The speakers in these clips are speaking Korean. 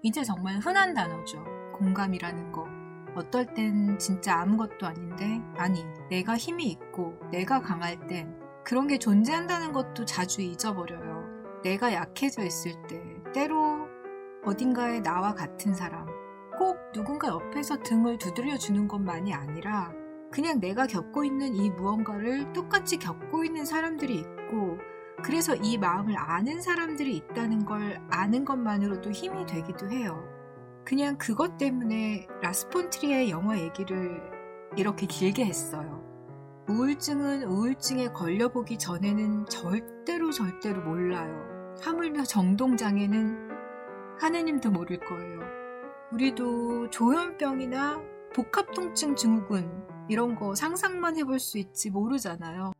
이제 정말 흔한 단어죠. 공감이라는 거. 어떨 땐 진짜 아무것도 아닌데, 아니, 내가 힘이 있고 내가 강할 땐 그런 게 존재한다는 것도 자주 잊어버려요. 내가 약해져 있을 때 때로 어딘가에 나와 같은 사람, 꼭 누군가 옆에서 등을 두드려 주는 것만이 아니라 그냥 내가 겪고 있는 이 무언가를 똑같이 겪고 있는 사람들이 있고, 그래서 이 마음을 아는 사람들이 있다는 걸 아는 것만으로도 힘이 되기도 해요. 그냥 그것 때문에 라스폰트리의 영화 얘기를 이렇게 길게 했어요. 우울증은 우울증에 걸려보기 전에는 절대로 몰라요. 하물며 정동장애는 하느님도 모를 거예요. 우리도 조현병이나 복합통증 증후군 이런 거 상상만 해볼 수 있지 모르잖아요.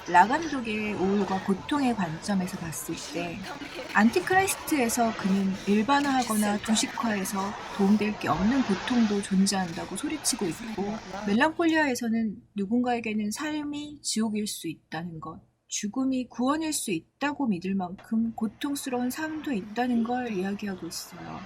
라감독의 우울과 고통의 관점에서 봤을 때 안티크라이스트에서 그는 일반화하거나 주식화해서 도움될 게 없는 고통도 존재한다고 소리치고 있고, 멜랑콜리아에서는 누군가에게는 삶이 지옥일 수 있다는 것, 죽음이 구원일 수 있다고 믿을 만큼 고통스러운 삶도 있다는 걸 이야기하고 있어요.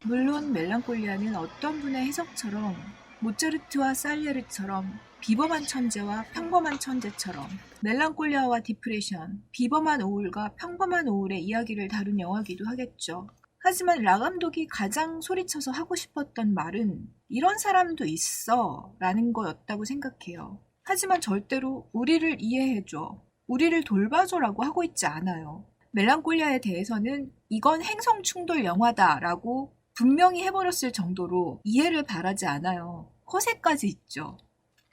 물론 멜랑콜리아는 어떤 분의 해석처럼 모차르트와 살리에르처럼 비범한 천재와 평범한 천재처럼 멜랑콜리아와 디프레션, 비범한 우울과 평범한 우울의 이야기를 다룬 영화기도 하겠죠. 하지만 라감독이 가장 소리쳐서 하고 싶었던 말은 이런 사람도 있어 라는 거였다고 생각해요. 하지만 절대로 우리를 이해해줘, 우리를 돌봐줘 라고 하고 있지 않아요. 멜랑콜리아에 대해서는 이건 행성 충돌 영화다 라고 분명히 해버렸을 정도로 이해를 바라지 않아요. 허세까지 있죠.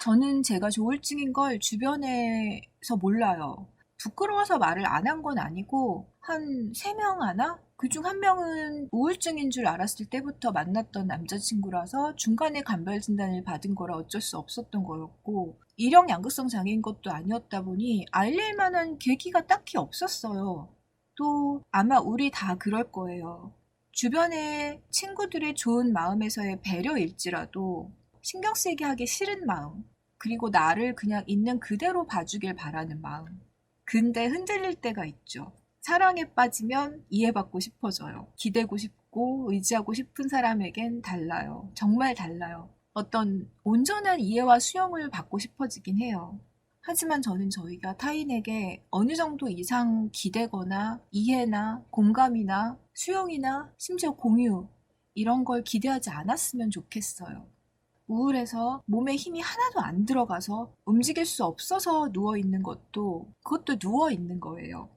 저는 제가 조울증인 걸 주변에서 몰라요. 부끄러워서 말을 안 한 건 아니고 한 3명 하나? 그중 한 명은 우울증인 줄 알았을 때부터 만났던 남자친구라서 중간에 감별 진단을 받은 거라 어쩔 수 없었던 거였고, 일형 양극성 장애인 것도 아니었다 보니 알릴 만한 계기가 딱히 없었어요. 또 아마 우리 다 그럴 거예요. 주변의 친구들의 좋은 마음에서의 배려일지라도 신경 쓰이게 하기 싫은 마음, 그리고 나를 그냥 있는 그대로 봐주길 바라는 마음. 근데 흔들릴 때가 있죠. 사랑에 빠지면 이해받고 싶어져요. 기대고 싶고 의지하고 싶은 사람에겐 달라요. 정말 달라요. 어떤 온전한 이해와 수용을 받고 싶어지긴 해요. 하지만 저는 저희가 타인에게 어느 정도 이상 기대거나 이해나 공감이나 수용이나 심지어 공유, 이런 걸 기대하지 않았으면 좋겠어요. 우울해서 몸에 힘이 하나도 안 들어가서 움직일 수 없어서 누워있는 것도 그것도 누워있는 거예요.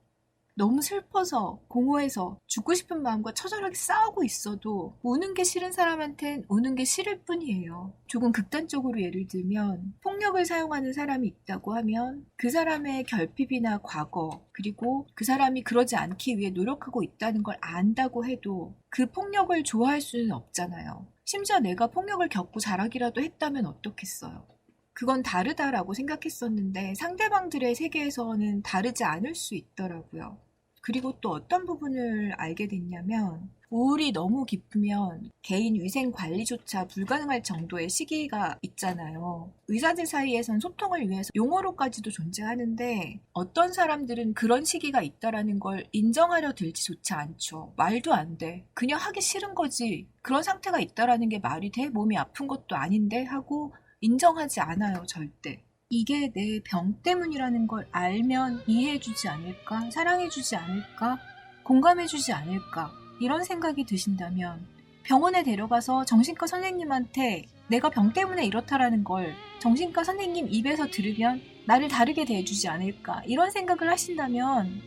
너무 슬퍼서 공허해서 죽고 싶은 마음과 처절하게 싸우고 있어도 우는 게 싫은 사람한텐 우는 게 싫을 뿐이에요. 조금 극단적으로 예를 들면 폭력을 사용하는 사람이 있다고 하면 그 사람의 결핍이나 과거, 그리고 그 사람이 그러지 않기 위해 노력하고 있다는 걸 안다고 해도 그 폭력을 좋아할 수는 없잖아요. 심지어 내가 폭력을 겪고 자라기라도 했다면 어떻겠어요. 그건 다르다라고 생각했었는데 상대방들의 세계에서는 다르지 않을 수 있더라고요. 그리고 또 어떤 부분을 알게 됐냐면, 우울이 너무 깊으면 개인 위생 관리조차 불가능할 정도의 시기가 있잖아요. 의사들 사이에선 소통을 위해서 용어로까지도 존재하는데 어떤 사람들은 그런 시기가 있다라는 걸 인정하려 들지조차 않죠. 말도 안 돼. 그냥 하기 싫은 거지. 그런 상태가 있다라는 게 말이 돼? 몸이 아픈 것도 아닌데? 하고 인정하지 않아요, 절대. 이게 내 병 때문이라는 걸 알면 이해해주지 않을까? 사랑해주지 않을까? 공감해주지 않을까? 이런 생각이 드신다면 병원에 데려가서 정신과 선생님한테 내가 병 때문에 이렇다라는 걸 정신과 선생님 입에서 들으면 나를 다르게 대해주지 않을까? 이런 생각을 하신다면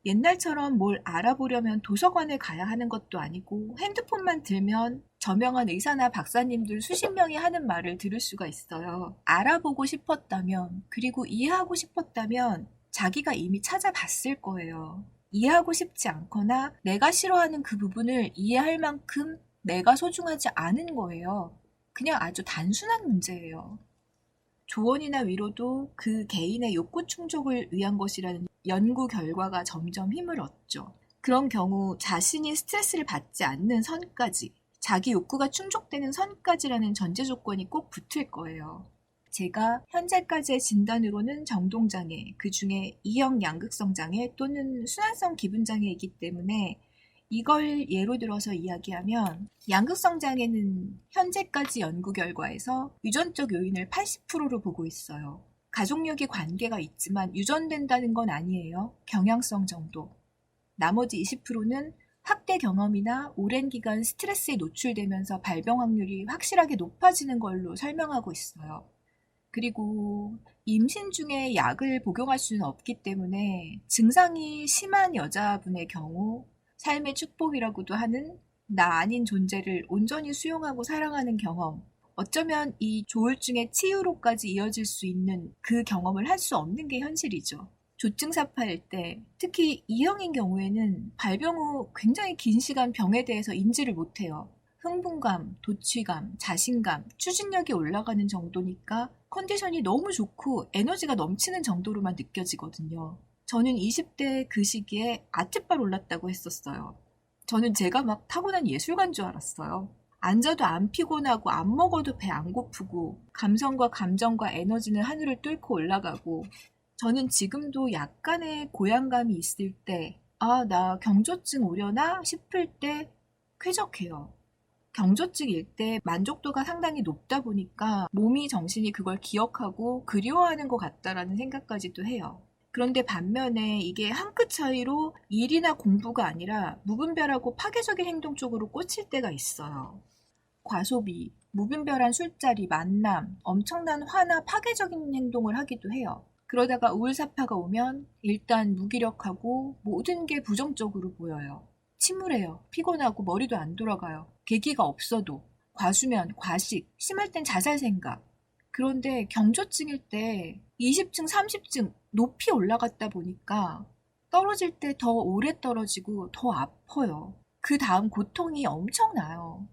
옛날처럼 뭘 알아보려면 도서관에 가야 하는 것도 아니고 핸드폰만 들면 저명한 의사나 박사님들 수십 명이 하는 말을 들을 수가 있어요. 알아보고 싶었다면, 그리고 이해하고 싶었다면 자기가 이미 찾아봤을 거예요. 이해하고 싶지 않거나 내가 싫어하는 그 부분을 이해할 만큼 내가 소중하지 않은 거예요. 그냥 아주 단순한 문제예요. 조언이나 위로도 그 개인의 욕구 충족을 위한 것이라는 연구 결과가 점점 힘을 얻죠. 그런 경우 자신이 스트레스를 받지 않는 선까지, 자기 욕구가 충족되는 선까지라는 전제 조건이 꼭 붙을 거예요. 제가 현재까지의 진단으로는 정동장애, 그중에 E형 양극성장애 또는 순환성 기분장애이기 때문에 이걸 예로 들어서 이야기하면 양극성장애는 현재까지 연구 결과에서 유전적 요인을 80%로 보고 있어요. 가족력의 관계가 있지만 유전된다는 건 아니에요. 경향성 정도. 나머지 20%는 학대 경험이나 오랜 기간 스트레스에 노출되면서 발병 확률이 확실하게 높아지는 걸로 설명하고 있어요. 그리고 임신 중에 약을 복용할 수는 없기 때문에 증상이 심한 여자분의 경우 삶의 축복이라고도 하는 나 아닌 존재를 온전히 수용하고 사랑하는 경험, 어쩌면 이 조울증의 치유로까지 이어질 수 있는 그 경험을 할 수 없는 게 현실이죠. 조증사파일 때, 특히 E형인 경우에는 발병 후 굉장히 긴 시간 병에 대해서 인지를 못해요. 흥분감, 도취감, 자신감, 추진력이 올라가는 정도니까 컨디션이 너무 좋고 에너지가 넘치는 정도로만 느껴지거든요. 저는 20대 그 시기에 아트발 올랐다고 했었어요. 저는 제가 막 타고난 예술가인 줄 알았어요. 앉아도 안 피곤하고 안 먹어도 배 안 고프고 감성과 감정과 에너지는 하늘을 뚫고 올라가고 저는 지금도 약간의 고향감이 있을 때 나 경조증 오려나 싶을 때 쾌적해요. 경조증일 때 만족도가 상당히 높다 보니까 몸이 정신이 그걸 기억하고 그리워하는 것 같다라는 생각까지도 해요. 그런데 반면에 이게 한 끗 차이로 일이나 공부가 아니라 무분별하고 파괴적인 행동 쪽으로 꽂힐 때가 있어요. 과소비, 무분별한 술자리, 만남, 엄청난 화나 파괴적인 행동을 하기도 해요. 그러다가 우울사파가 오면 일단 무기력하고 모든 게 부정적으로 보여요. 침울해요. 피곤하고 머리도 안 돌아가요. 계기가 없어도. 과수면, 과식, 심할 땐 자살 생각. 그런데 경조증일 때 20층, 30층 높이 올라갔다 보니까 떨어질 때 더 오래 떨어지고 더 아파요. 그 다음 고통이 엄청나요.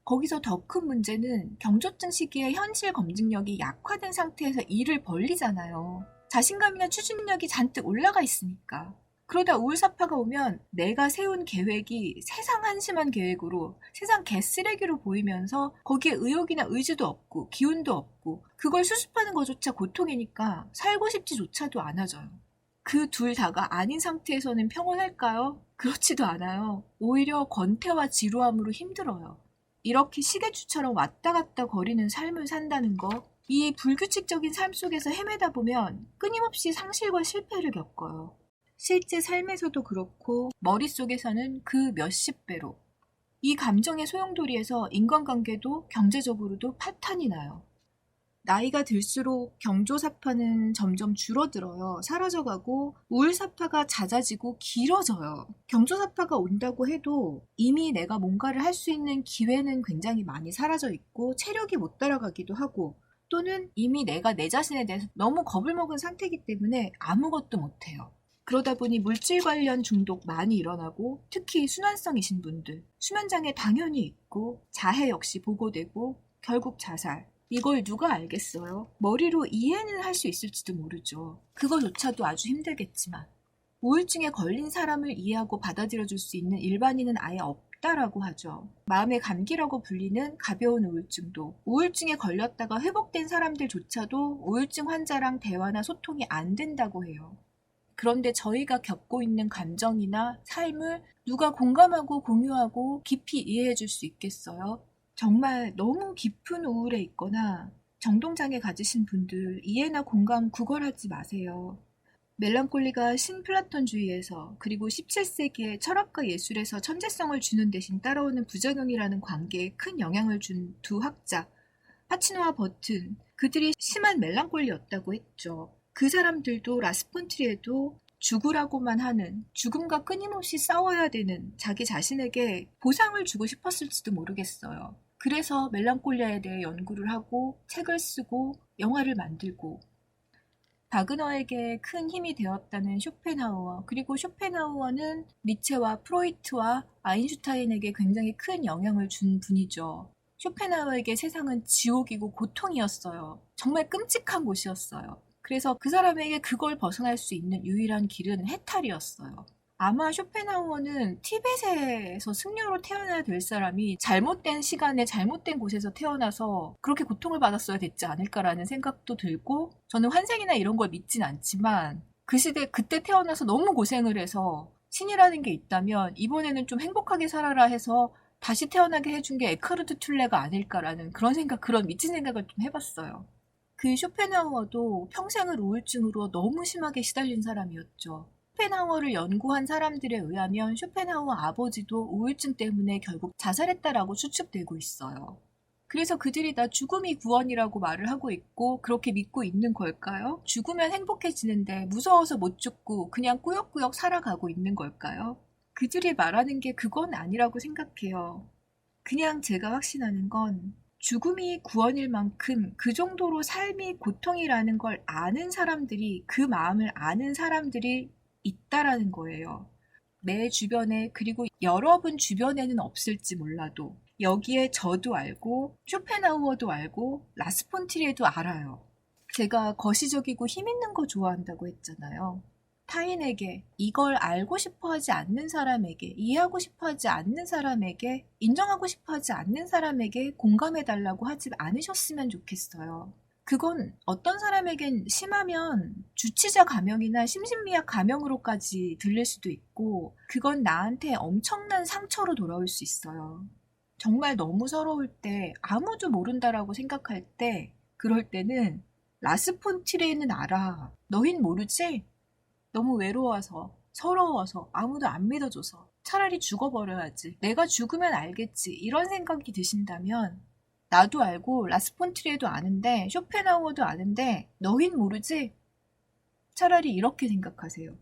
거기서 더 큰 문제는 경조증 시기에 현실 검증력이 약화된 상태에서 일을 벌리잖아요. 자신감이나 추진력이 잔뜩 올라가 있으니까. 그러다 우울사파가 오면 내가 세운 계획이 세상 한심한 계획으로 세상 개쓰레기로 보이면서 거기에 의욕이나 의지도 없고 기운도 없고 그걸 수습하는 것조차 고통이니까 살고 싶지조차도 않아져요. 그 둘 다가 아닌 상태에서는 평온할까요? 그렇지도 않아요. 오히려 권태와 지루함으로 힘들어요. 이렇게 시계추처럼 왔다 갔다 거리는 삶을 산다는 거, 이 불규칙적인 삶 속에서 헤매다 보면 끊임없이 상실과 실패를 겪어요. 실제 삶에서도 그렇고 머릿속에서는 그 몇십 배로. 이 감정의 소용돌이에서 인간관계도 경제적으로도 파탄이 나요. 나이가 들수록 경조사파는 점점 줄어들어요. 사라져가고 우울사파가 잦아지고 길어져요. 경조사파가 온다고 해도 이미 내가 뭔가를 할 수 있는 기회는 굉장히 많이 사라져 있고 체력이 못 따라가기도 하고 또는 이미 내가 내 자신에 대해서 너무 겁을 먹은 상태이기 때문에 아무것도 못해요. 그러다 보니 물질 관련 중독 많이 일어나고 특히 순환성이신 분들 수면장애 당연히 있고 자해 역시 보고되고 결국 자살. 이걸 누가 알겠어요? 머리로 이해는 할 수 있을지도 모르죠. 그거조차도 아주 힘들겠지만 우울증에 걸린 사람을 이해하고 받아들여줄 수 있는 일반인은 아예 없다라고 하죠. 마음의 감기라고 불리는 가벼운 우울증도 우울증에 걸렸다가 회복된 사람들조차도 우울증 환자랑 대화나 소통이 안 된다고 해요. 그런데 저희가 겪고 있는 감정이나 삶을 누가 공감하고 공유하고 깊이 이해해 줄 수 있겠어요? 정말 너무 깊은 우울에 있거나 정동장애 가지신 분들 이해나 공감 구걸하지 마세요. 멜랑콜리가 신플라톤주의에서 그리고 17세기의 철학과 예술에서 천재성을 주는 대신 따라오는 부작용이라는 관계에 큰 영향을 준 두 학자 파치노와 버튼, 그들이 심한 멜랑콜리였다고 했죠. 그 사람들도 라스폰트리에도 죽으라고만 하는, 죽음과 끊임없이 싸워야 되는 자기 자신에게 보상을 주고 싶었을지도 모르겠어요. 그래서 멜랑콜리아에 대해 연구를 하고 책을 쓰고 영화를 만들고 바그너에게 큰 힘이 되었다는 쇼펜하우어, 그리고 쇼펜하우어는 니체와 프로이트와 아인슈타인에게 굉장히 큰 영향을 준 분이죠. 쇼펜하우어에게 세상은 지옥이고 고통이었어요. 정말 끔찍한 곳이었어요. 그래서 그 사람에게 그걸 벗어날 수 있는 유일한 길은 해탈이었어요. 아마 쇼펜하우어는 티벳에서 승려로 태어나야 될 사람이 잘못된 시간에 잘못된 곳에서 태어나서 그렇게 고통을 받았어야 됐지 않을까라는 생각도 들고, 저는 환생이나 이런 걸 믿진 않지만 그 시대 그때 태어나서 너무 고생을 해서 신이라는 게 있다면 이번에는 좀 행복하게 살아라 해서 다시 태어나게 해준 게 에카르트 툴레가 아닐까라는 그런 미친 생각을 좀 해봤어요. 그 쇼펜하우어도 평생을 우울증으로 너무 심하게 시달린 사람이었죠. 쇼펜하우어를 연구한 사람들에 의하면 쇼펜하우어 아버지도 우울증 때문에 결국 자살했다라고 추측되고 있어요. 그래서 그들이 다 죽음이 구원이라고 말을 하고 있고 그렇게 믿고 있는 걸까요? 죽으면 행복해지는데 무서워서 못 죽고 그냥 꾸역꾸역 살아가고 있는 걸까요? 그들이 말하는 게 그건 아니라고 생각해요. 그냥 제가 확신하는 건 죽음이 구원일 만큼 그 정도로 삶이 고통이라는 걸 아는 사람들이, 그 마음을 아는 사람들이 있다라는 거예요. 내 주변에, 그리고 여러분 주변에는 없을지 몰라도 여기에 저도 알고 쇼펜하우어도 알고 라스폰티리에도 알아요. 제가 거시적이고 힘있는 거 좋아한다고 했잖아요. 타인에게, 이걸 알고 싶어 하지 않는 사람에게, 이해하고 싶어 하지 않는 사람에게, 인정하고 싶어 하지 않는 사람에게 공감해달라고 하지 않으셨으면 좋겠어요. 그건 어떤 사람에겐 심하면 주치자 감형이나 심신미약 감형으로까지 들릴 수도 있고, 그건 나한테 엄청난 상처로 돌아올 수 있어요. 정말 너무 서러울 때, 아무도 모른다라고 생각할 때, 그럴 때는 라스폰티레는 알아. 너흰 모르지? 너무 외로워서, 서러워서, 아무도 안 믿어줘서 차라리 죽어버려야지. 내가 죽으면 알겠지. 이런 생각이 드신다면 나도 알고 라스폰트리에도 아는데 쇼펜하우어도 아는데 너흰 모르지? 차라리 이렇게 생각하세요.